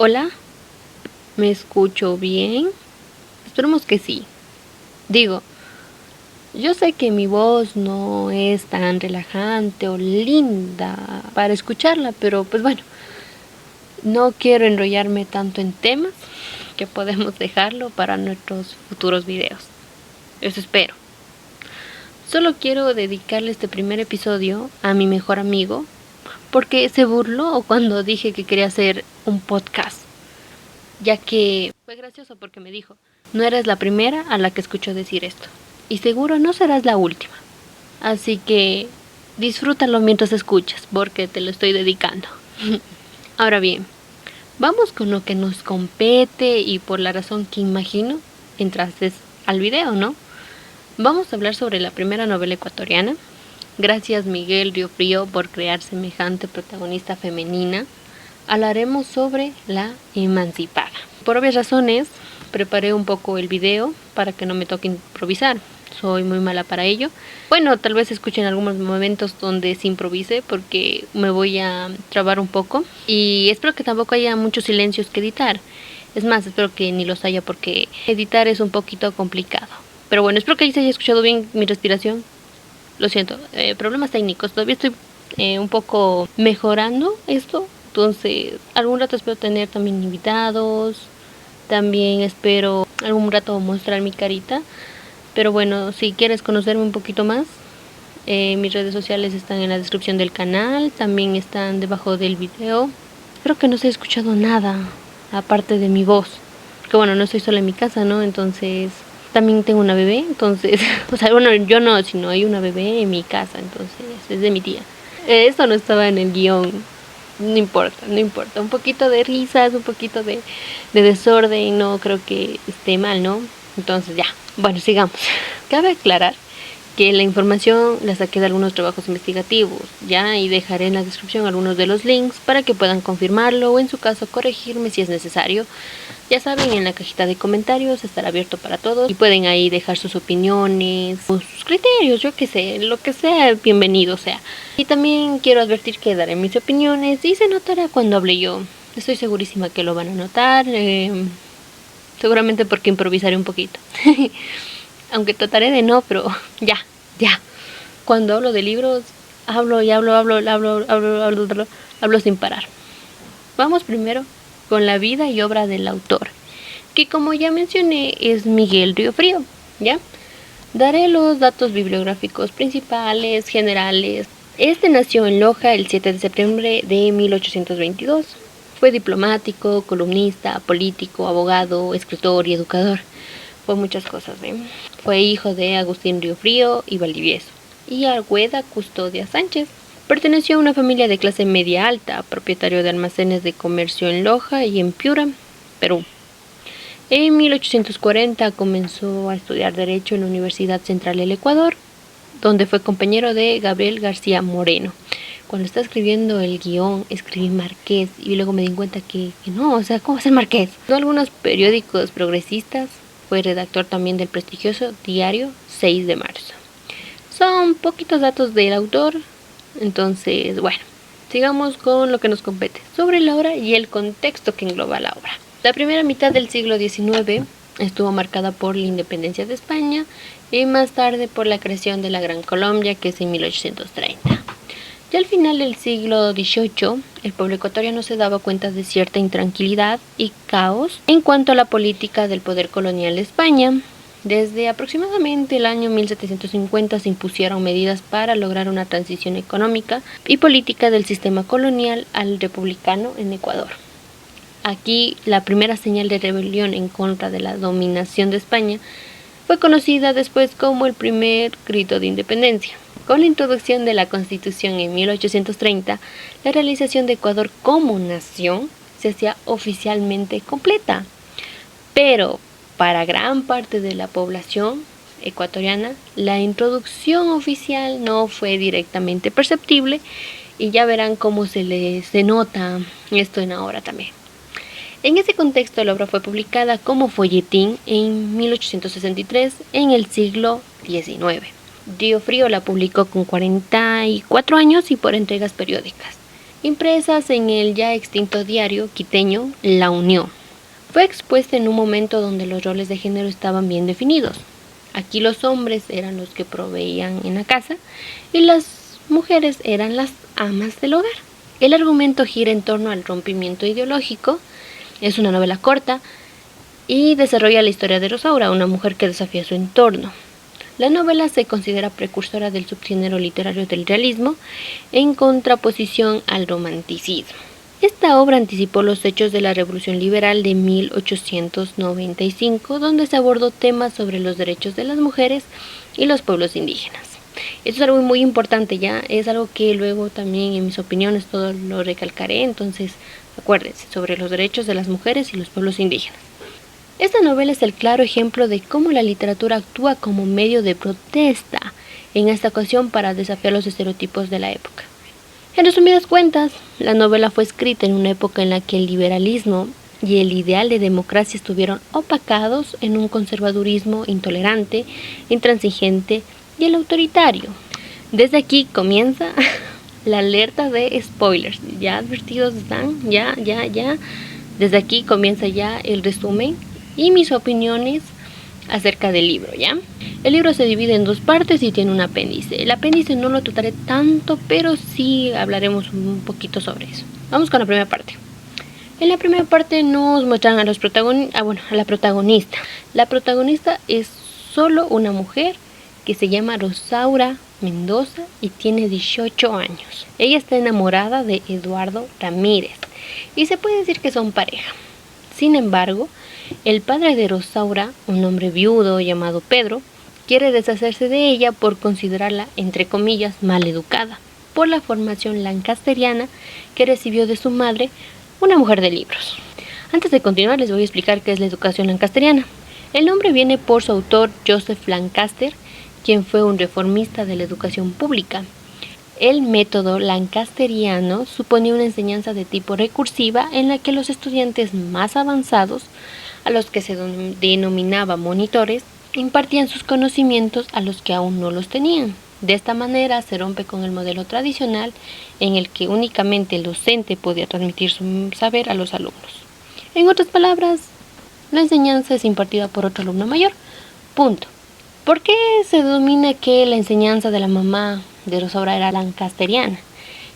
Hola, ¿me escucho bien? Esperemos que sí. Digo, yo sé que mi voz no es tan relajante o linda para escucharla, pero pues bueno, no quiero enrollarme tanto en temas que podemos dejarlo para nuestros futuros videos. Eso espero. Solo quiero dedicarle este primer episodio a mi mejor amigo porque se burló cuando dije que quería hacer un podcast, ya que fue gracioso porque me dijo: no eres la primera a la que escucho decir esto, y seguro no serás la última. Así que disfrútalo mientras escuchas, porque te lo estoy dedicando. Ahora bien, vamos con lo que nos compete y por la razón que imagino entraste al video, ¿no? Vamos a hablar sobre la primera novela ecuatoriana. Gracias Miguel Riofrío por crear semejante protagonista femenina. Hablaremos sobre La Emancipada. Por obvias razones, preparé un poco el video para que no me toque improvisar. Soy muy mala para ello. Bueno, tal vez escuchen algunos momentos donde se improvise porque me voy a trabar un poco. Y espero que tampoco haya muchos silencios que editar. Es más, espero que ni los haya porque editar es un poquito complicado. Pero bueno, espero que ahí se haya escuchado bien mi respiración. Lo siento, problemas técnicos. Todavía estoy un poco mejorando esto. Entonces, algún rato espero tener también invitados. También espero algún rato mostrar mi carita. Pero bueno, si quieres conocerme un poquito más, mis redes sociales están en la descripción del canal. También están debajo del video. Espero que no se haya escuchado nada, aparte de mi voz. Porque bueno, no estoy sola en mi casa, ¿no? Entonces, también tengo una bebé. Entonces, o sea, bueno, yo no, sino hay una bebé en mi casa. Entonces, es de mi tía. Eso no estaba en el guión. No importa, no importa. Un poquito de risas, un poquito de desorden, no creo que esté mal, ¿no? Entonces ya, bueno, sigamos. Cabe aclarar que la información la saqué de algunos trabajos investigativos, ya, y dejaré en la descripción algunos de los links para que puedan confirmarlo o en su caso corregirme si es necesario. Ya saben, en la cajita de comentarios estará abierto para todos y pueden ahí dejar sus opiniones, sus criterios, yo qué sé, lo que sea, bienvenido sea. Y también quiero advertir que daré mis opiniones y se notará cuando hable yo. Estoy segurísima que lo van a notar, seguramente porque improvisaré un poquito. Aunque trataré de no, pero ya. Cuando hablo de libros, hablo sin parar. Vamos primero con la vida y obra del autor, que como ya mencioné es Miguel Riofrío, ¿ya? Daré los datos bibliográficos principales, generales. Este nació en Loja el 7 de septiembre de 1822. Fue diplomático, columnista, político, abogado, escritor y educador. Fue muchas cosas, ¿eh? Fue hijo de Agustín Riofrío y Valdivieso y Argueda Custodia Sánchez. Perteneció a una familia de clase media alta, propietario de almacenes de comercio en Loja y en Piura, Perú. En 1840 comenzó a estudiar Derecho en la Universidad Central del Ecuador, donde fue compañero de Gabriel García Moreno. Cuando estaba escribiendo el guión, escribí Marqués y luego me di cuenta que no, o sea, ¿cómo va a ser Marqués? En algunos periódicos progresistas, fue redactor también del prestigioso diario 6 de marzo. Son poquitos datos del autor, entonces, bueno, sigamos con lo que nos compete, sobre la obra y el contexto que engloba la obra. La primera mitad del siglo XIX estuvo marcada por la independencia de España y más tarde por la creación de la Gran Colombia, que es en 1830. Ya al final del siglo XVIII, el pueblo ecuatoriano se daba cuenta de cierta intranquilidad y caos en cuanto a la política del poder colonial de España. Desde aproximadamente el año 1750 se impusieron medidas para lograr una transición económica y política del sistema colonial al republicano en Ecuador. Aquí la primera señal de rebelión en contra de la dominación de España fue conocida después como el primer grito de independencia. Con la introducción de la Constitución en 1830, la realización de Ecuador como nación se hacía oficialmente completa. Pero para gran parte de la población ecuatoriana, la introducción oficial no fue directamente perceptible y ya verán cómo se nota esto en la obra también. En ese contexto, la obra fue publicada como folletín en 1863 en el siglo XIX. Riofrío la publicó con 44 años y por entregas periódicas. impresas en el ya extinto diario quiteño La Unión. Fue expuesta en un momento donde los roles de género estaban bien definidos. Aquí los hombres eran los que proveían en la casa y las mujeres eran las amas del hogar. El argumento gira en torno al rompimiento ideológico. Es una novela corta y desarrolla la historia de Rosaura, una mujer que desafía su entorno. La novela se considera precursora del subgénero literario del realismo en contraposición al romanticismo. Esta obra anticipó los hechos de la Revolución Liberal de 1895, donde se abordó temas sobre los derechos de las mujeres y los pueblos indígenas. Esto es algo muy importante, ya es algo que luego también en mis opiniones todo lo recalcaré, entonces acuérdense sobre los derechos de las mujeres y los pueblos indígenas. Esta novela es el claro ejemplo de cómo la literatura actúa como medio de protesta, en esta ocasión para desafiar los estereotipos de la época. En resumidas cuentas, la novela fue escrita en una época en la que el liberalismo y el ideal de democracia estuvieron opacados en un conservadurismo intolerante, intransigente y el autoritario. Desde aquí comienza la alerta de spoilers. Ya advertidos están, ya. Desde aquí comienza ya el resumen y mis opiniones acerca del libro, ¿ya? El libro se divide en 2 partes y tiene un apéndice. El apéndice no lo trataré tanto, pero sí hablaremos un poquito sobre eso. Vamos con la primera parte. En la primera parte nos muestran a la protagonista. La protagonista es solo una mujer que se llama Rosaura Mendoza y tiene 18 años. Ella está enamorada de Eduardo Ramírez y se puede decir que son pareja. Sin embargo, el padre de Rosaura, un hombre viudo llamado Pedro, quiere deshacerse de ella por considerarla, entre comillas, maleducada, por la formación lancasteriana que recibió de su madre, una mujer de libros. Antes de continuar les voy a explicar qué es la educación lancasteriana. El nombre viene por su autor Joseph Lancaster, quien fue un reformista de la educación pública. El método lancasteriano suponía una enseñanza de tipo recursiva en la que los estudiantes más avanzados, a los que se denominaba monitores, impartían sus conocimientos a los que aún no los tenían. De esta manera se rompe con el modelo tradicional en el que únicamente el docente podía transmitir su saber a los alumnos. En otras palabras, la enseñanza es impartida por otro alumno mayor. Punto. ¿Por qué se denomina que la enseñanza de la mamá de Rosaura era lancasteriana?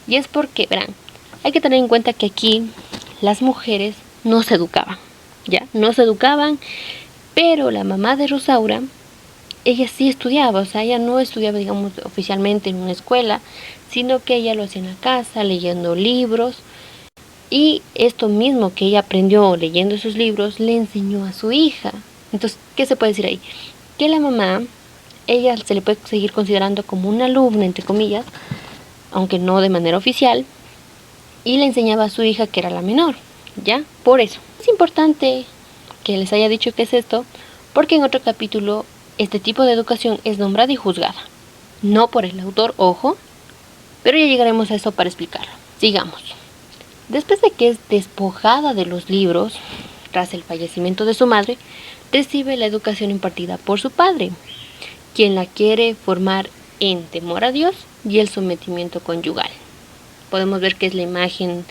Y es porque, verán, hay que tener en cuenta que aquí las mujeres no se educaban. No se educaban, pero la mamá de Rosaura, ella sí estudiaba, o sea, ella no estudiaba, digamos, oficialmente en una escuela, sino que ella lo hacía en la casa, leyendo libros, y esto mismo que ella aprendió leyendo esos libros, le enseñó a su hija. Entonces, ¿qué se puede decir ahí? Que la mamá, ella se le puede seguir considerando como una alumna, entre comillas, aunque no de manera oficial, y le enseñaba a su hija que era la menor, ¿ya? Por eso. Es importante que les haya dicho qué es esto, porque en otro capítulo este tipo de educación es nombrada y juzgada. No por el autor, ojo, pero ya llegaremos a eso para explicarlo. Sigamos. Después de que es despojada de los libros, tras el fallecimiento de su madre, recibe la educación impartida por su padre, quien la quiere formar en temor a Dios y el sometimiento conyugal. Podemos ver que es la imagen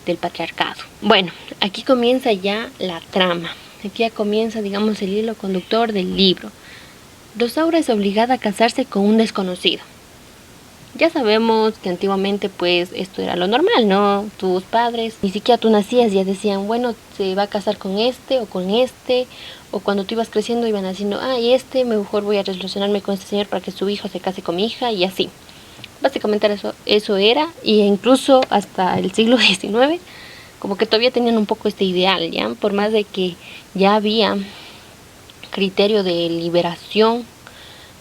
del patriarcado. Bueno, aquí comienza ya la trama. Aquí ya comienza, digamos, el hilo conductor del libro. Rosaura es obligada a casarse con un desconocido. Ya sabemos que antiguamente pues esto era lo normal, ¿no? Tus padres, ni siquiera tú nacías, ya decían, bueno, se va a casar con este, o cuando tú ibas creciendo iban haciendo, mejor voy a relacionarme con este señor para que su hijo se case con mi hija, y así. Básicamente eso era, y incluso hasta el siglo XIX, como que todavía tenían un poco este ideal, ¿ya? Por más de que ya había criterio de liberación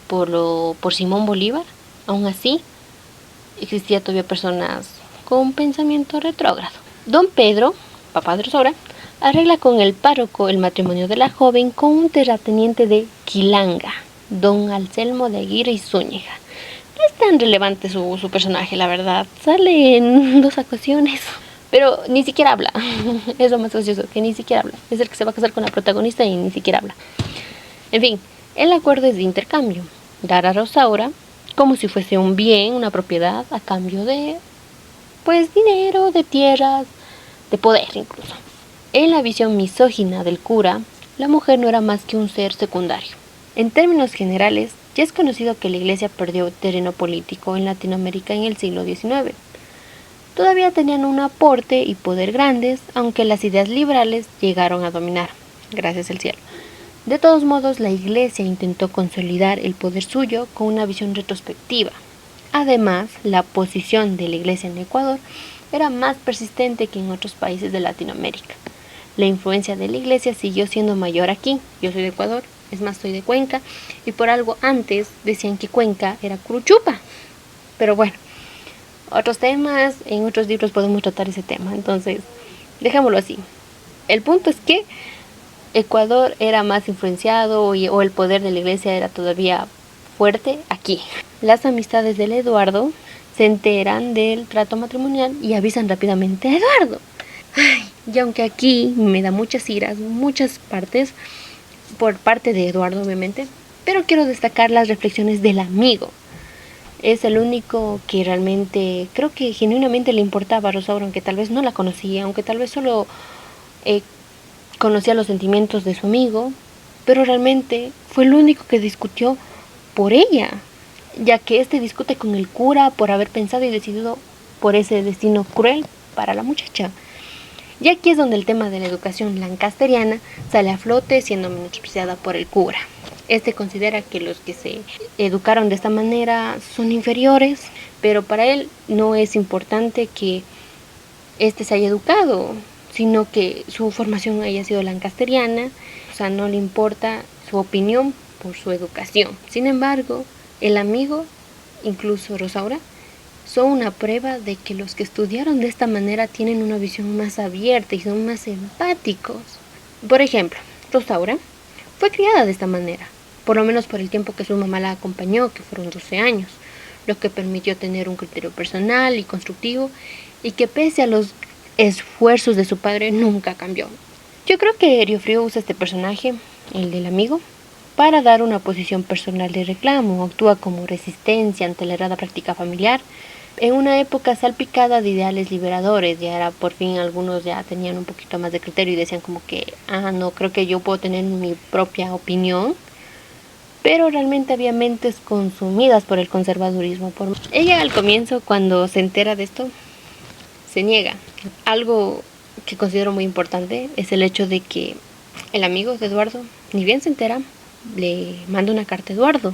por Simón Bolívar, aún así existía todavía personas con pensamiento retrógrado. Don Pedro, papá de Rosaura, arregla con el párroco el matrimonio de la joven con un terrateniente de Quilanga, don Anselmo de Aguirre y Zúñiga. No es tan relevante su personaje, la verdad. Sale en 2 ocasiones, pero ni siquiera habla. Es lo más gracioso, que ni siquiera habla. Es el que se va a casar con la protagonista y ni siquiera habla. En fin, el acuerdo es de intercambio. Dar a Rosaura como si fuese un bien, una propiedad, a cambio de pues dinero, de tierras, de poder incluso. En la visión misógina del cura, la mujer no era más que un ser secundario. En términos generales, ya es conocido que la Iglesia perdió terreno político en Latinoamérica en el siglo XIX. Todavía tenían un aporte y poder grandes, aunque las ideas liberales llegaron a dominar, gracias al cielo. De todos modos, la Iglesia intentó consolidar el poder suyo con una visión retrospectiva. Además, la posición de la Iglesia en Ecuador era más persistente que en otros países de Latinoamérica. La influencia de la Iglesia siguió siendo mayor aquí. Yo soy de Ecuador, es más, soy de Cuenca, y por algo antes decían que Cuenca era Curuchupa. Pero bueno, otros temas, en otros libros podemos tratar ese tema, entonces dejémoslo así. El punto es que Ecuador era más influenciado o el poder de la Iglesia era todavía fuerte aquí. Las amistades del Eduardo se enteran del trato matrimonial y avisan rápidamente a Eduardo. Y aunque aquí me da muchas iras, muchas partes, por parte de Eduardo obviamente, pero quiero destacar las reflexiones del amigo. Es el único que realmente, creo que genuinamente le importaba a Rosaura, aunque tal vez no la conocía, aunque tal vez solo conocía los sentimientos de su amigo, pero realmente fue el único que discutió por ella, ya que este discute con el cura por haber pensado y decidido por ese destino cruel para la muchacha. Y aquí es donde el tema de la educación lancasteriana sale a flote, siendo menospreciada por el cura. Este considera que los que se educaron de esta manera son inferiores, pero para él no es importante que éste se haya educado, sino que su formación haya sido lancasteriana, o sea, no le importa su opinión por su educación. Sin embargo, el amigo, incluso Rosaura, son una prueba de que los que estudiaron de esta manera tienen una visión más abierta y son más empáticos. Por ejemplo, Rosaura fue criada de esta manera, por lo menos por el tiempo que su mamá la acompañó, que fueron 12 años, lo que permitió tener un criterio personal y constructivo, y que pese a los esfuerzos de su padre nunca cambió. Yo creo que Riofrío usa este personaje, el del amigo, para dar una posición personal de reclamo. Actúa como resistencia ante la errada práctica familiar. En una época salpicada de ideales liberadores, ya era por fin algunos ya tenían un poquito más de criterio y decían como que, no, creo que yo puedo tener mi propia opinión. Pero realmente había mentes consumidas por el conservadurismo. Ella al comienzo, cuando se entera de esto, se niega. Algo que considero muy importante es el hecho de que el amigo de Eduardo, ni bien se entera, le manda una carta a Eduardo.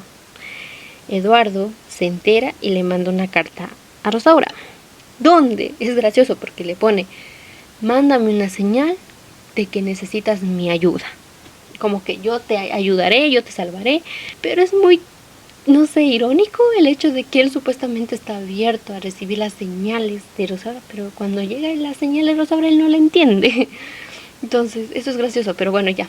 Eduardo se entera y le manda una carta a Rosaura, donde es gracioso porque le pone: mándame una señal de que necesitas mi ayuda. Como que yo te ayudaré, yo te salvaré, pero es muy, no sé, irónico el hecho de que él supuestamente está abierto a recibir las señales de Rosaura, pero cuando llega la señal de Rosaura él no la entiende. Entonces, eso es gracioso, pero bueno, ya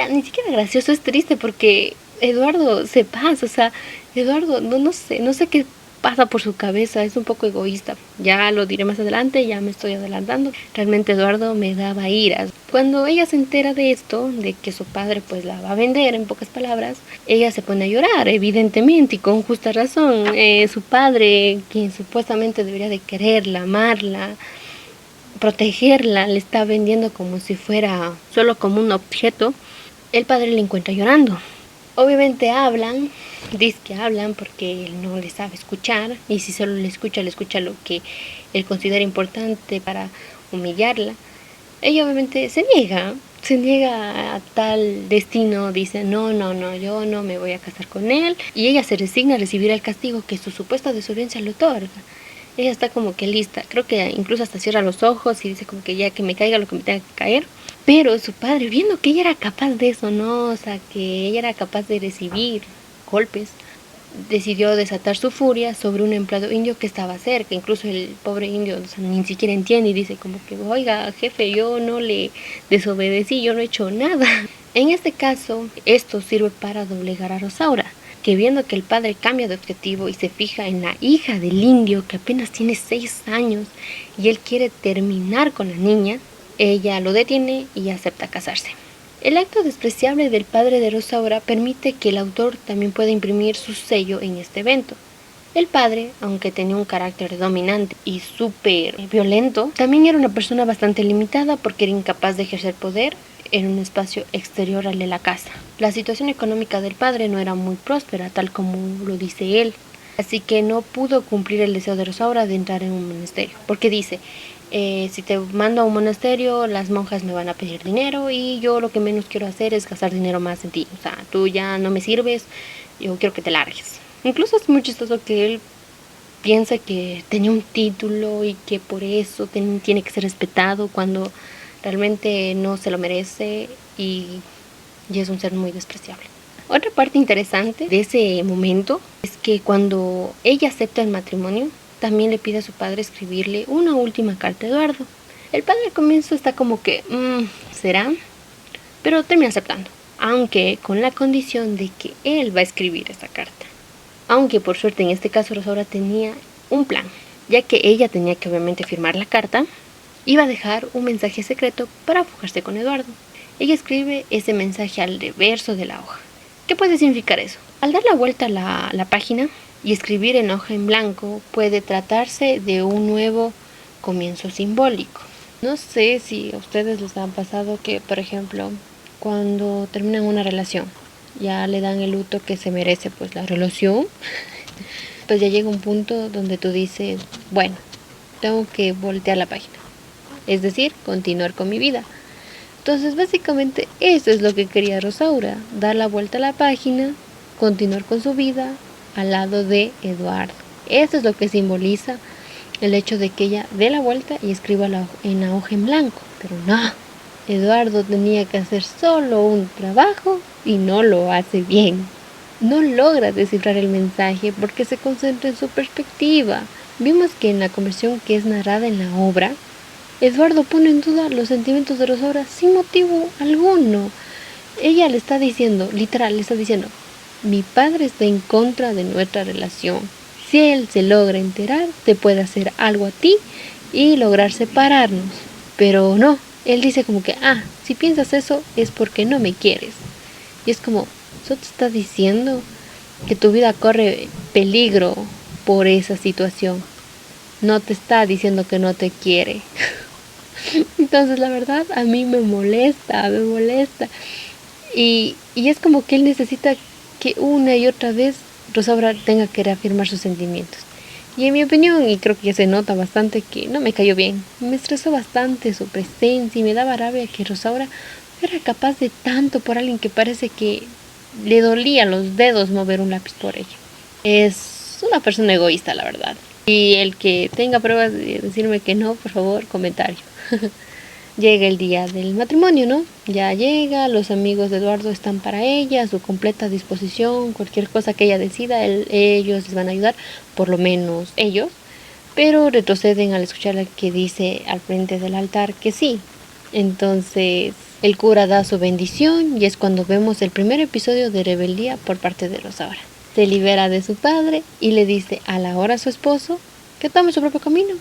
ni siquiera gracioso, es triste porque Eduardo se pasa, o sea, Eduardo, no sé qué pasa por su cabeza, es un poco egoísta. Ya lo diré más adelante, ya me estoy adelantando. Realmente Eduardo me daba iras. Cuando ella se entera de esto, de que su padre pues la va a vender, en pocas palabras, ella se pone a llorar, evidentemente, y con justa razón. Su padre, quien supuestamente debería de quererla, amarla, protegerla, le está vendiendo como si fuera solo como un objeto. El padre le encuentra llorando. Obviamente dice que hablan porque él no le sabe escuchar, y si solo le escucha lo que él considera importante para humillarla. Ella obviamente se niega a tal destino, dice no, yo no me voy a casar con él, y ella se resigna a recibir el castigo que su supuesta desobediencia le otorga. Ella está como que lista, creo que incluso hasta cierra los ojos y dice como que ya que me caiga lo que me tenga que caer. Pero su padre, viendo que ella era capaz de eso, ¿no? O sea, que ella era capaz de recibir golpes, decidió desatar su furia sobre un empleado indio que estaba cerca. Incluso el pobre indio, o sea, ni siquiera entiende y dice como que, oiga, jefe, yo no le desobedecí, yo no he hecho nada. En este caso, esto sirve para doblegar a Rosaura, que viendo que el padre cambia de objetivo y se fija en la hija del indio que apenas tiene 6 años y él quiere terminar con la niña, ella lo detiene y acepta casarse. El acto despreciable del padre de Rosaura permite que el autor también pueda imprimir su sello en este evento. El padre, aunque tenía un carácter dominante y súper violento, también era una persona bastante limitada porque era incapaz de ejercer poder en un espacio exterior al de la casa. La situación económica del padre no era muy próspera, tal como lo dice él, así que no pudo cumplir el deseo de Rosaura de entrar en un monasterio, porque dice, si te mando a un monasterio, las monjas me van a pedir dinero y yo lo que menos quiero hacer es gastar dinero más en ti. O sea, tú ya no me sirves, yo quiero que te largues. Incluso es muy chistoso que él piensa que tenía un título y que por eso tiene que ser respetado cuando realmente no se lo merece y es un ser muy despreciable. Otra parte interesante de ese momento es que cuando ella acepta el matrimonio, también le pide a su padre escribirle una última carta a Eduardo. El padre al comienzo está como que, ¿será? Pero termina aceptando, aunque con la condición de que él va a escribir esa carta. Aunque por suerte en este caso Rosaura tenía un plan, ya que ella tenía que obviamente firmar la carta, iba a dejar un mensaje secreto para fugarse con Eduardo. Ella escribe ese mensaje al reverso de la hoja. ¿Qué puede significar eso? Al dar la vuelta a la página y escribir en hoja en blanco, puede tratarse de un nuevo comienzo simbólico. No sé si a ustedes les han pasado que, por ejemplo, cuando terminan una relación, ya le dan el luto que se merece pues la relación, pues ya llega un punto donde tú dices, bueno, tengo que voltear la página, es decir, continuar con mi vida. Entonces básicamente eso es lo que quería Rosaura, dar la vuelta a la página, continuar con su vida al lado de Eduardo. Eso es lo que simboliza el hecho de que ella dé la vuelta y escriba en la hoja en blanco, pero no. Eduardo tenía que hacer solo un trabajo y no lo hace bien. No logra descifrar el mensaje porque se concentra en su perspectiva. Vimos que en la conversión que es narrada en la obra, Eduardo pone en duda los sentimientos de Rosaura sin motivo alguno. Ella le está diciendo, literal, le está diciendo, mi padre está en contra de nuestra relación. Si él se logra enterar, te puede hacer algo a ti y lograr separarnos. Pero no, él dice como que, si piensas eso es porque no me quieres. Y es como, eso te está diciendo que tu vida corre peligro por esa situación. No te está diciendo que no te quiere. Entonces la verdad a mí me molesta. Y es como que él necesita que una y otra vez Rosaura tenga que reafirmar sus sentimientos. Y en mi opinión, y creo que ya se nota bastante, que no me cayó bien. Me estresó bastante su presencia y me daba rabia que Rosaura era capaz de tanto por alguien que parece que le dolía los dedos mover un lápiz por ella. Es una persona egoísta, la verdad. Y el que tenga pruebas de decirme que no, por favor, comentario. Llega el día del matrimonio, ¿no? Ya llega, los amigos de Eduardo están para ella, a su completa disposición, cualquier cosa que ella decida, ellos les van a ayudar, por lo menos ellos, pero retroceden al escuchar la que dice al frente del altar que sí. Entonces el cura da su bendición y es cuando vemos el primer episodio de rebeldía por parte de Rosaura. Se libera de su padre y le dice a la hora a su esposo que tome su propio camino,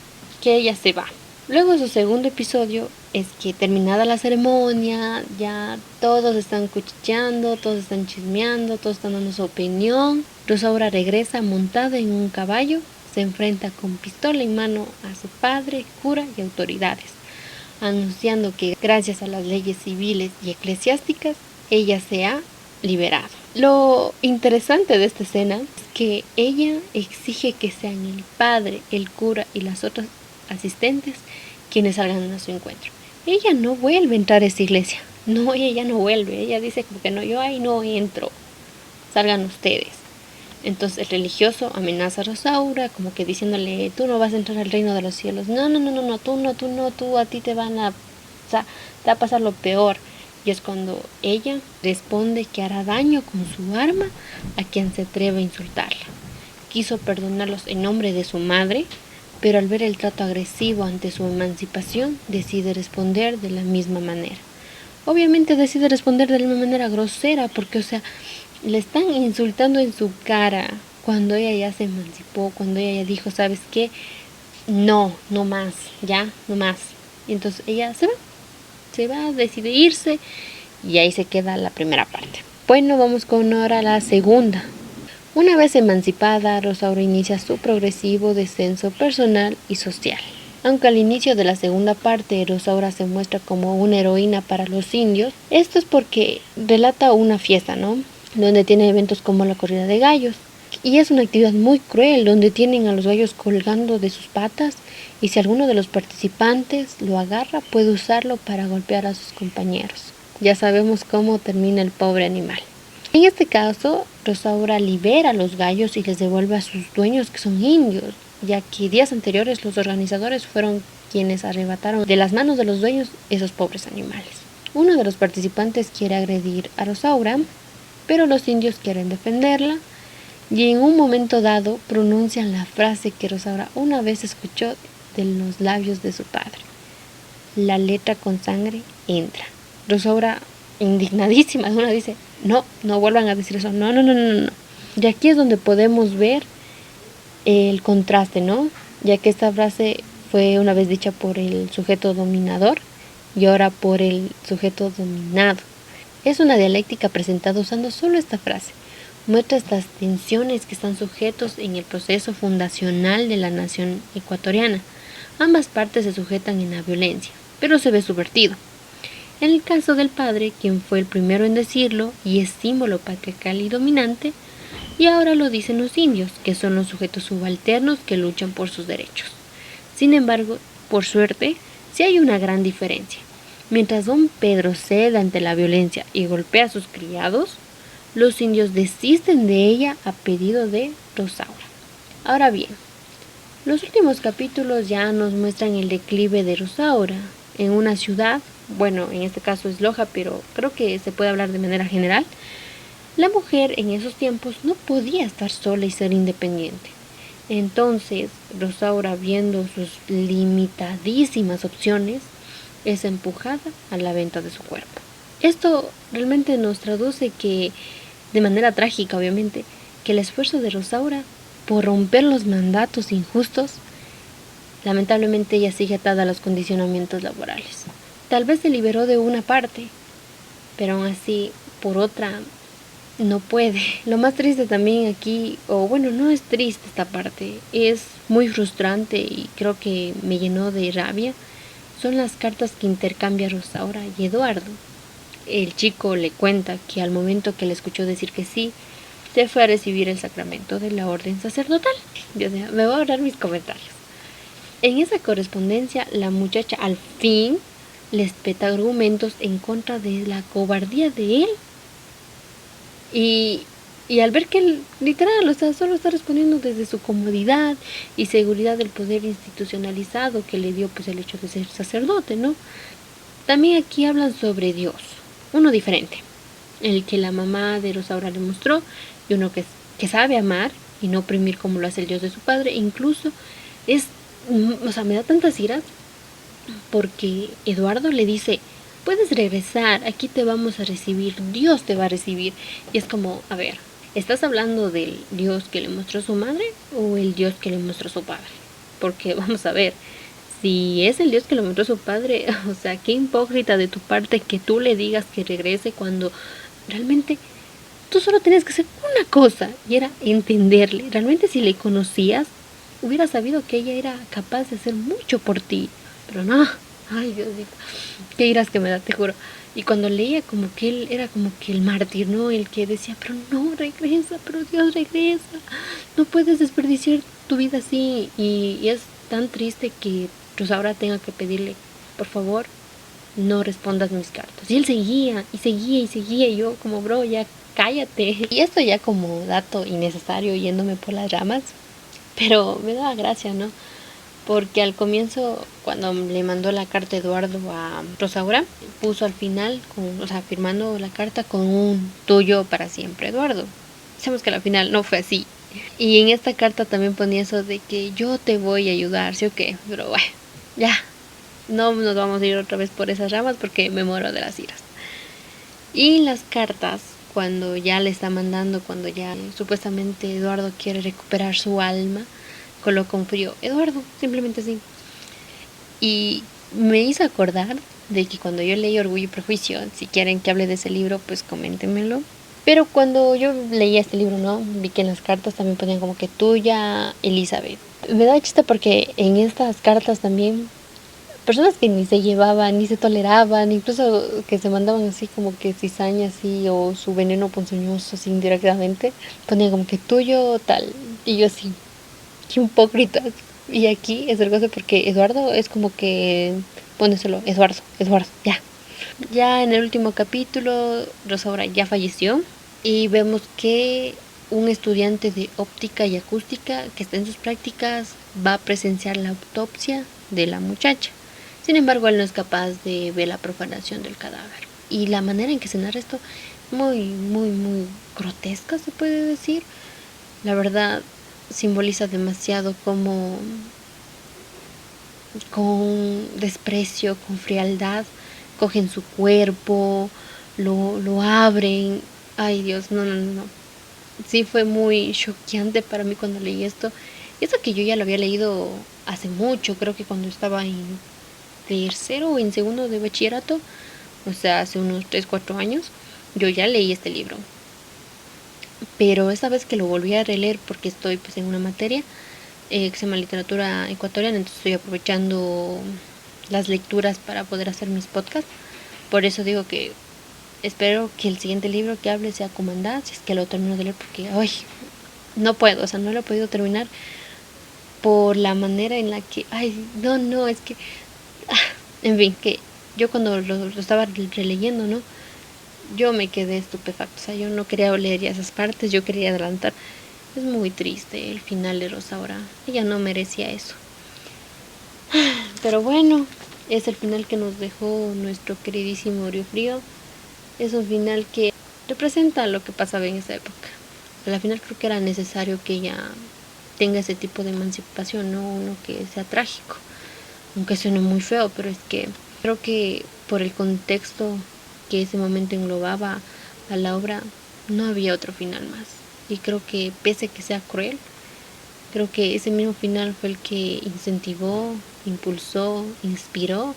que ella se va. Luego su segundo episodio es que terminada la ceremonia, ya todos están cuchicheando, todos están chismeando, todos están dando su opinión. Rosaura regresa montada en un caballo, se enfrenta con pistola en mano a su padre, cura y autoridades, anunciando que gracias a las leyes civiles y eclesiásticas, ella se ha liberado. Lo interesante de esta escena es que ella exige que sean el padre, el cura y las otras asistentes quienes salgan a su encuentro. Ella no vuelve a entrar a esa iglesia. No, ella no vuelve. Ella dice como que no, yo ahí no entro. Salgan ustedes. Entonces el religioso amenaza a Rosaura como que diciéndole, tú no vas a entrar al reino de los cielos. No, tú a ti te van a, o sea, te va a pasar lo peor. Y es cuando ella responde que hará daño con su arma a quien se atreva a insultarla. Quiso perdonarlos en nombre de su madre, pero al ver el trato agresivo ante su emancipación, decide responder de la misma manera. Obviamente decide responder de la misma manera grosera, porque, o sea, le están insultando en su cara cuando ella ya se emancipó, cuando ella ya dijo, ¿sabes qué? No más, ya, no más. Y entonces ella se va, decide irse y ahí se queda la primera parte. Bueno, vamos con ahora la segunda. Una vez emancipada, Rosaura inicia su progresivo descenso personal y social. Aunque al inicio de la segunda parte Rosaura se muestra como una heroína para los indios, esto es porque relata una fiesta, ¿no? Donde tiene eventos como la corrida de gallos. Y es una actividad muy cruel, donde tienen a los gallos colgando de sus patas y si alguno de los participantes lo agarra, puede usarlo para golpear a sus compañeros. Ya sabemos cómo termina el pobre animal. En este caso, Rosaura libera a los gallos y les devuelve a sus dueños, que son indios, ya que días anteriores los organizadores fueron quienes arrebataron de las manos de los dueños esos pobres animales. Uno de los participantes quiere agredir a Rosaura, pero los indios quieren defenderla y en un momento dado pronuncian la frase que Rosaura una vez escuchó de los labios de su padre: la letra con sangre entra. Rosaura, indignadísima, una dice: no vuelvan a decir eso, no. Y aquí es donde podemos ver el contraste, ¿no? Ya que esta frase fue una vez dicha por el sujeto dominador y ahora por el sujeto dominado. Es una dialéctica presentada usando solo esta frase. Muestra estas tensiones que están sujetos en el proceso fundacional de la nación ecuatoriana. Ambas partes se sujetan en la violencia, pero se ve subvertido. En el caso del padre, quien fue el primero en decirlo y es símbolo patriarcal y dominante, y ahora lo dicen los indios, que son los sujetos subalternos que luchan por sus derechos. Sin embargo, por suerte, sí hay una gran diferencia. Mientras don Pedro cede ante la violencia y golpea a sus criados, los indios desisten de ella a pedido de Rosaura. Ahora bien, los últimos capítulos ya nos muestran el declive de Rosaura en una ciudad, bueno, en este caso es Loja, pero creo que se puede hablar de manera general. La mujer en esos tiempos no podía estar sola y ser independiente. Entonces, Rosaura, viendo sus limitadísimas opciones, es empujada a la venta de su cuerpo. Esto realmente nos traduce que, de manera trágica obviamente, que el esfuerzo de Rosaura por romper los mandatos injustos, lamentablemente ella sigue atada a los condicionamientos laborales. Tal vez se liberó de una parte, pero aún así, por otra, no puede. Lo más triste también aquí, o bueno, no es triste esta parte, es muy frustrante y creo que me llenó de rabia, son las cartas que intercambia Rosaura y Eduardo. El chico le cuenta que al momento que le escuchó decir que sí, se fue a recibir el sacramento de la orden sacerdotal. Dios mío, me voy a ahorrar mis comentarios. En esa correspondencia, la muchacha al fin les peta argumentos en contra de la cobardía de él. Y al ver que él, literal, solo está respondiendo desde su comodidad y seguridad del poder institucionalizado que le dio pues el hecho de ser sacerdote, ¿no? También aquí hablan sobre Dios, uno diferente, el que la mamá de Rosaura le mostró, y uno que sabe amar y no oprimir como lo hace el Dios de su padre. Incluso me da tantas iras porque Eduardo le dice: puedes regresar, aquí te vamos a recibir, Dios te va a recibir. Y es como, a ver, ¿estás hablando del Dios que le mostró su madre o el Dios que le mostró su padre? Porque vamos a ver, si es el Dios que le mostró su padre, o sea, qué hipócrita de tu parte que tú le digas que regrese cuando realmente tú solo tenías que hacer una cosa y era entenderle. Realmente si le conocías, hubieras sabido que ella era capaz de hacer mucho por ti. Pero no, ay Diosito, qué iras que me da, te juro. Y cuando leía como que él era como que el mártir, ¿no? El que decía: pero no, regresa, pero Dios regresa. No puedes desperdiciar tu vida así. Y es tan triste que Rosaura tenga que pedirle: por favor, no respondas mis cartas. Y él seguía, y seguía, y seguía. Y yo como, bro, ya cállate. Y esto ya como dato innecesario, yéndome por las ramas. Pero me daba gracia, ¿no? Porque al comienzo, cuando le mandó la carta Eduardo a Rosaura, puso al final, firmando la carta con un tuyo para siempre, Eduardo. Sabemos que al final no fue así. Y en esta carta también ponía eso de que yo te voy a ayudar, ¿sí o qué? Pero bueno, ya, no nos vamos a ir otra vez por esas ramas porque me muero de las iras. Y las cartas, cuando ya le está mandando, cuando ya supuestamente Eduardo quiere recuperar su alma, coloca un frío: Eduardo, simplemente así. Y me hizo acordar de que cuando yo leí Orgullo y Prejuicio, si quieren que hable de ese libro, pues coméntenmelo. Pero cuando yo leía este libro, ¿no? Vi que en las cartas también ponían como que tuya, Elizabeth. Me da chiste porque en estas cartas también personas que ni se llevaban, ni se toleraban, incluso que se mandaban así como que cizaña así o su veneno ponzoñoso así indirectamente, ponían como que tuyo tal. Y yo así, qué hipócritas. Y aquí es el gozo porque Eduardo es como que póneselo, Eduardo, Eduardo, ya. Ya en el último capítulo, Rosaura ya falleció y vemos que un estudiante de óptica y acústica que está en sus prácticas va a presenciar la autopsia de la muchacha. Sin embargo, él no es capaz de ver la profanación del cadáver. Y la manera en que se narra esto, muy grotesca, se puede decir. La verdad, simboliza demasiado como con desprecio, con frialdad, cogen su cuerpo, lo abren. Ay Dios, no. Sí fue muy choqueante para mí cuando leí esto. Y eso que yo ya lo había leído hace mucho, creo que cuando estaba en tercero o en segundo de bachillerato, o sea, hace unos 3 4 años, yo ya leí este libro. Pero esa vez que lo volví a releer porque estoy pues en una materia que se llama literatura ecuatoriana, entonces estoy aprovechando las lecturas para poder hacer mis podcasts. Por eso digo que espero que el siguiente libro que hable sea Comandá, si es que lo termino de leer, porque ay, no puedo, o sea, no lo he podido terminar por la manera en la que, ay, no, es que, en fin, que yo cuando lo estaba releyendo, ¿no? Yo me quedé estupefacta, o sea, yo no quería leer ya esas partes, yo quería adelantar. Es muy triste el final de Rosaura, ella no merecía eso. Pero bueno, es el final que nos dejó nuestro queridísimo Riofrío. Es un final que representa lo que pasaba en esa época. Al final creo que era necesario que ella tenga ese tipo de emancipación, no uno que sea trágico. Aunque suene muy feo, pero es que creo que por el contexto que ese momento englobaba a la obra, no había otro final más. Y creo que pese a que sea cruel, creo que ese mismo final fue el que incentivó, impulsó, inspiró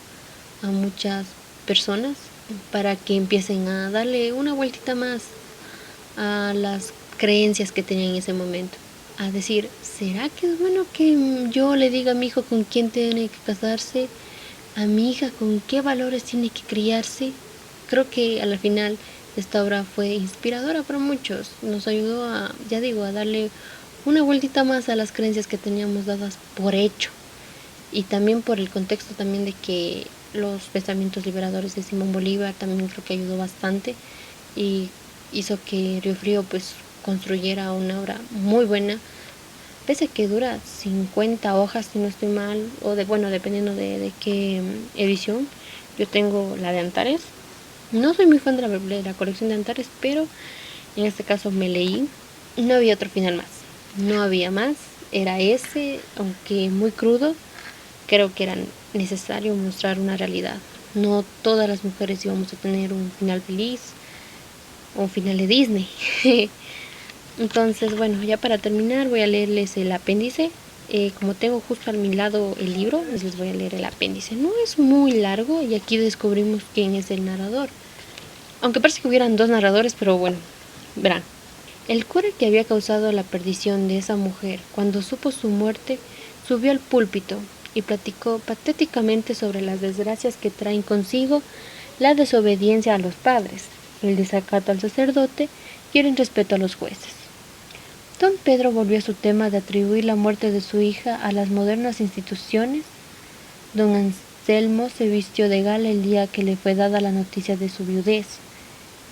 a muchas personas para que empiecen a darle una vueltita más a las creencias que tenían en ese momento. A decir, ¿será que es bueno que yo le diga a mi hijo con quién tiene que casarse? ¿A mi hija con qué valores tiene que criarse? Creo que a la final esta obra fue inspiradora para muchos. Nos ayudó a, ya digo, a darle una vueltita más a las creencias que teníamos dadas por hecho. Y también por el contexto también de que los pensamientos liberadores de Simón Bolívar también creo que ayudó bastante y hizo que Río Frío pues construyera una obra muy buena, pese a que dura 50 hojas si no estoy mal, o de bueno, dependiendo de qué edición. Yo tengo la de Antares. No soy muy fan de la colección de Antares, pero en este caso me leí. No había otro final más. No había más. Era ese, aunque muy crudo. Creo que era necesario mostrar una realidad. No todas las mujeres íbamos a tener un final feliz, o un final de Disney. Entonces, bueno, ya para terminar voy a leerles el apéndice. Como tengo justo a mi lado el libro, les voy a leer el apéndice. No es muy largo y aquí descubrimos quién es el narrador. Aunque parece que hubieran dos narradores, pero bueno, verán. El cura que había causado la perdición de esa mujer, cuando supo su muerte, subió al púlpito y platicó patéticamente sobre las desgracias que traen consigo la desobediencia a los padres, el desacato al sacerdote y el irrespeto a los jueces. Don Pedro volvió a su tema de atribuir la muerte de su hija a las modernas instituciones. Don Anselmo se vistió de gala el día que le fue dada la noticia de su viudez.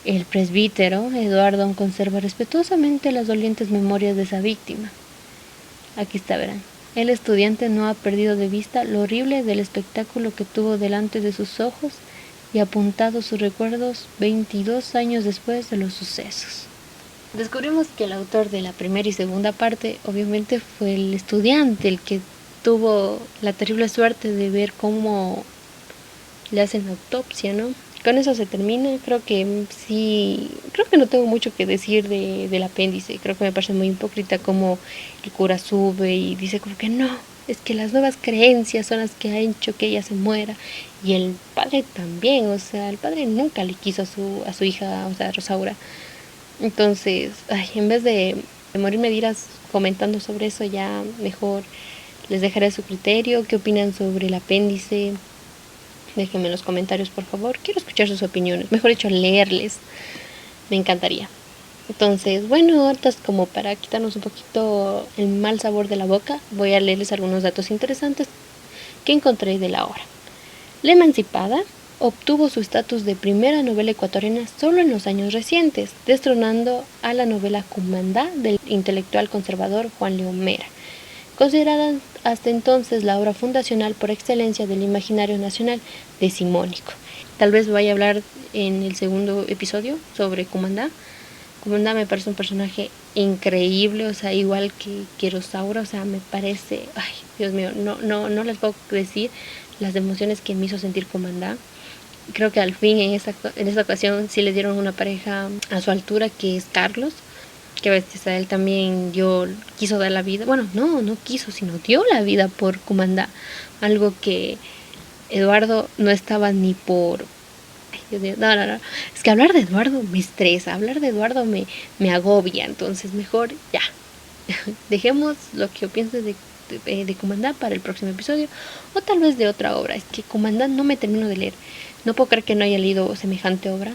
El presbítero Eduardo aún conserva respetuosamente las dolientes memorias de esa víctima. Aquí está, verán. El estudiante no ha perdido de vista lo horrible del espectáculo que tuvo delante de sus ojos y ha apuntado sus recuerdos 22 años después de los sucesos. Descubrimos que el autor de la primera y segunda parte obviamente fue el estudiante, el que tuvo la terrible suerte de ver cómo le hacen la autopsia, ¿no? Con eso se termina. Creo que sí, creo que no tengo mucho que decir del apéndice. Creo que me parece muy hipócrita como el cura sube y dice como que no, es que las nuevas creencias son las que han hecho que ella se muera. Y el padre también, o sea, el padre nunca le quiso a su hija, o sea, a Rosaura. Entonces, ay, en vez de morirme de iras comentando sobre eso, ya mejor les dejaré a su criterio. ¿Qué opinan sobre el apéndice? Déjenme en los comentarios, por favor. Quiero escuchar sus opiniones. Mejor dicho, leerles. Me encantaría. Entonces, bueno, ahorita es como para quitarnos un poquito el mal sabor de la boca. Voy a leerles algunos datos interesantes que encontré de la obra. La Emancipada obtuvo su estatus de primera novela ecuatoriana solo en los años recientes, destronando a la novela Cumandá del intelectual conservador Juan León Mera, considerada hasta entonces la obra fundacional por excelencia del imaginario nacional decimónico. Tal vez vaya a hablar en el segundo episodio sobre Cumandá. Cumandá me parece un personaje increíble, o sea, igual que Rosaura, o sea, me parece, ay, Dios mío, no les puedo decir las emociones que me hizo sentir Cumandá. Creo que al fin en esta ocasión sí le dieron una pareja a su altura, que es Carlos, que a veces a él también quiso dar la vida, bueno, no quiso, sino dio la vida por Cumandá, algo que Eduardo no estaba ni por... Ay, Dios mío, no. Es que hablar de Eduardo me estresa, hablar de Eduardo me agobia, entonces mejor ya. Dejemos lo que yo piense de Comandá para el próximo episodio, o tal vez de otra obra. Es que Comandá no me termino de leer. No puedo creer que no haya leído semejante obra,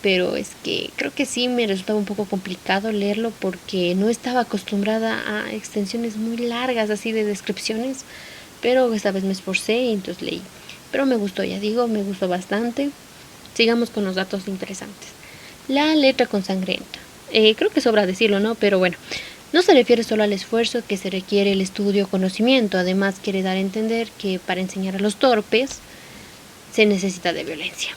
pero es que creo que sí me resultaba un poco complicado leerlo porque no estaba acostumbrada a extensiones muy largas así de descripciones, pero esta vez me esforcé y entonces leí. Pero me gustó, ya digo, me gustó bastante. Sigamos con los datos interesantes. La letra con sangrienta. Creo que sobra decirlo, ¿no? Pero bueno, no se refiere solo al esfuerzo que se requiere el estudio o conocimiento. Además, quiere dar a entender que para enseñar a los torpes se necesita de violencia.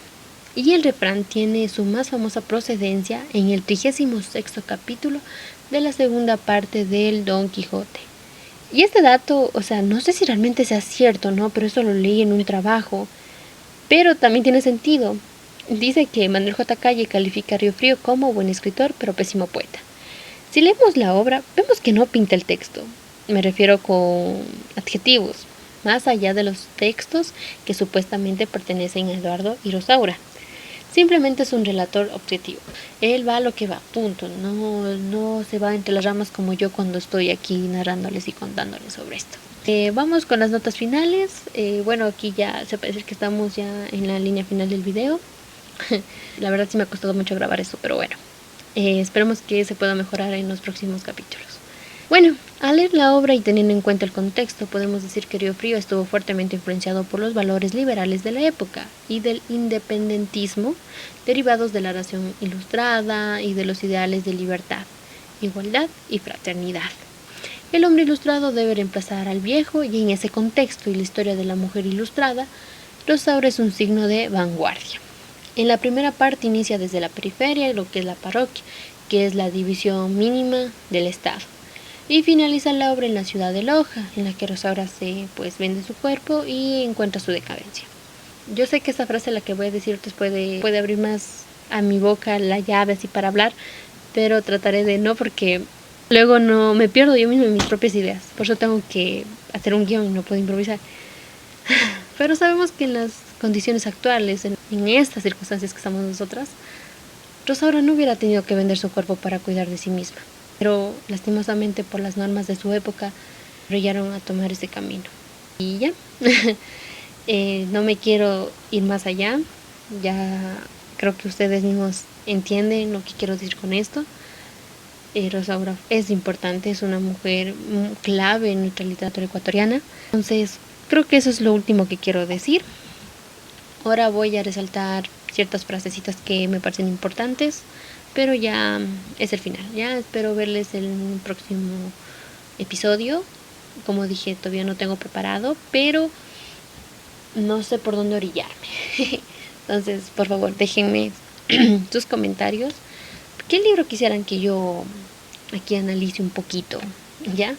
Y el refrán tiene su más famosa procedencia en el 36º capítulo de la segunda parte del Don Quijote. Y este dato, o sea, no sé si realmente sea cierto, ¿no? Pero eso lo leí en un trabajo. Pero también tiene sentido. Dice que Manuel J. Calle califica a Riofrío como buen escritor, pero pésimo poeta. Si leemos la obra, vemos que no pinta el texto. Me refiero con adjetivos, más allá de los textos que supuestamente pertenecen a Eduardo y Rosaura. Simplemente es un relator objetivo. Él va a lo que va, punto. No se va entre las ramas como yo cuando estoy aquí narrándoles y contándoles sobre esto. Vamos con las notas finales. Bueno, aquí ya se puede decir que estamos ya en la línea final del video. La verdad sí me ha costado mucho grabar eso, pero bueno. Esperemos que se pueda mejorar en los próximos capítulos. Bueno, al leer la obra y teniendo en cuenta el contexto, podemos decir que Riofrío estuvo fuertemente influenciado por los valores liberales de la época y del independentismo derivados de la nación ilustrada y de los ideales de libertad, igualdad y fraternidad. El hombre ilustrado debe reemplazar al viejo y en ese contexto y la historia de la mujer ilustrada, Rosaura es un signo de vanguardia. En la primera parte inicia desde la periferia, lo que es la parroquia, que es la división mínima del Estado. Y finaliza la obra en la ciudad de Loja, en la que Rosaura vende su cuerpo y encuentra su decadencia. Yo sé que esta frase, la que voy a decir, puede abrir más a mi boca la llave así para hablar, pero trataré de no, porque luego no me pierdo yo mismo en mis propias ideas. Por eso tengo que hacer un guión y no puedo improvisar. Pero sabemos que en las condiciones actuales, en estas circunstancias que estamos nosotras, Rosaura no hubiera tenido que vender su cuerpo para cuidar de sí misma. Pero lastimosamente por las normas de su época brillaron a tomar ese camino. Y ya, no me quiero ir más allá. Ya creo que ustedes mismos entienden lo que quiero decir con esto. Rosaura es importante, es una mujer clave en nuestra literatura ecuatoriana. Entonces, creo que eso es lo último que quiero decir. Ahora voy a resaltar ciertas frasecitas que me parecen importantes, pero ya es el final. Ya espero verles en un próximo episodio. Como dije, todavía no tengo preparado, pero no sé por dónde orillarme. Entonces, por favor, déjenme sus comentarios. ¿Qué libro quisieran que yo aquí analice un poquito? ¿Ya?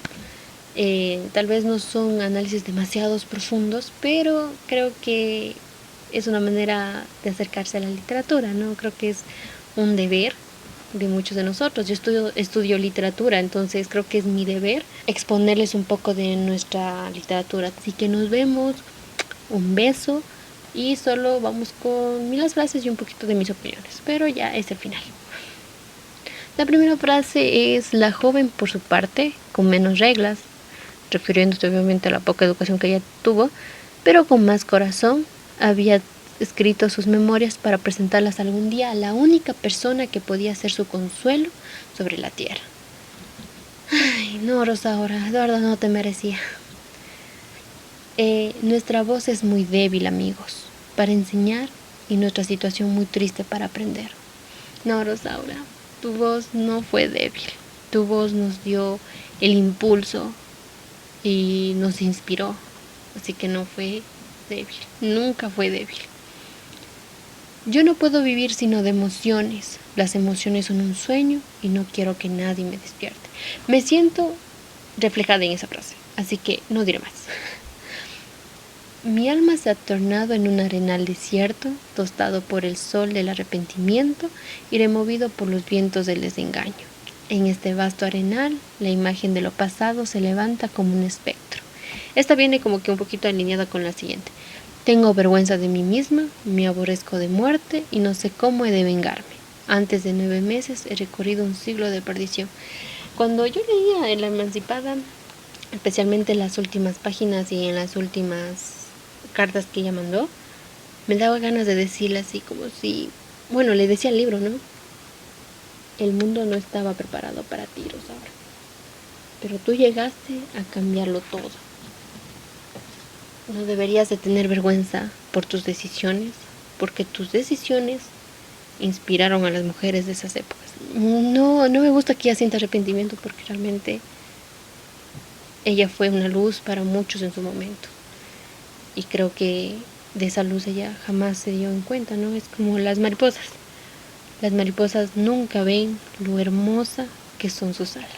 Tal vez no son análisis demasiado profundos, pero creo que es una manera de acercarse a la literatura, ¿no? Creo que es un deber de muchos de nosotros. Yo estudio literatura, entonces creo que es mi deber exponerles un poco de nuestra literatura. Así que nos vemos, un beso y solo vamos con las frases y un poquito de mis opiniones, pero ya es el final. La primera frase es: la joven, por su parte, con menos reglas, refiriéndose obviamente a la poca educación que ella tuvo, pero con más corazón, había escrito sus memorias para presentarlas algún día a la única persona que podía ser su consuelo sobre la tierra. Ay, no, Rosaura, Eduardo no te merecía. Nuestra voz es muy débil, amigos, para enseñar, y nuestra situación muy triste para aprender. No, Rosaura, tu voz no fue débil. Tu voz nos dio el impulso y nos inspiró. Así que no fue débil, nunca fue débil. Yo no puedo vivir sino de emociones. Las emociones son un sueño y no quiero que nadie me despierte. Me siento reflejada en esa frase, así que no diré más. Mi alma se ha tornado en un arenal desierto, tostado por el sol del arrepentimiento y removido por los vientos del desengaño. En este vasto arenal, la imagen de lo pasado se levanta como un espectro. Esta viene como que un poquito alineada con la siguiente. Tengo vergüenza de mí misma, me aborrezco de muerte y no sé cómo he de vengarme. Antes de 9 meses he recorrido un siglo de perdición. Cuando yo leía en La Emancipada, especialmente en las últimas páginas y en las últimas cartas que ella mandó, me daba ganas de decirle así como si, bueno, le decía al libro, ¿no? El mundo no estaba preparado para ti, Rosaura, pero tú llegaste a cambiarlo todo. No deberías de tener vergüenza por tus decisiones, porque tus decisiones inspiraron a las mujeres de esas épocas. No me gusta que ella sienta arrepentimiento, porque realmente ella fue una luz para muchos en su momento. Y creo que de esa luz ella jamás se dio en cuenta, ¿no? Es como las mariposas. Las mariposas nunca ven lo hermosa que son sus alas.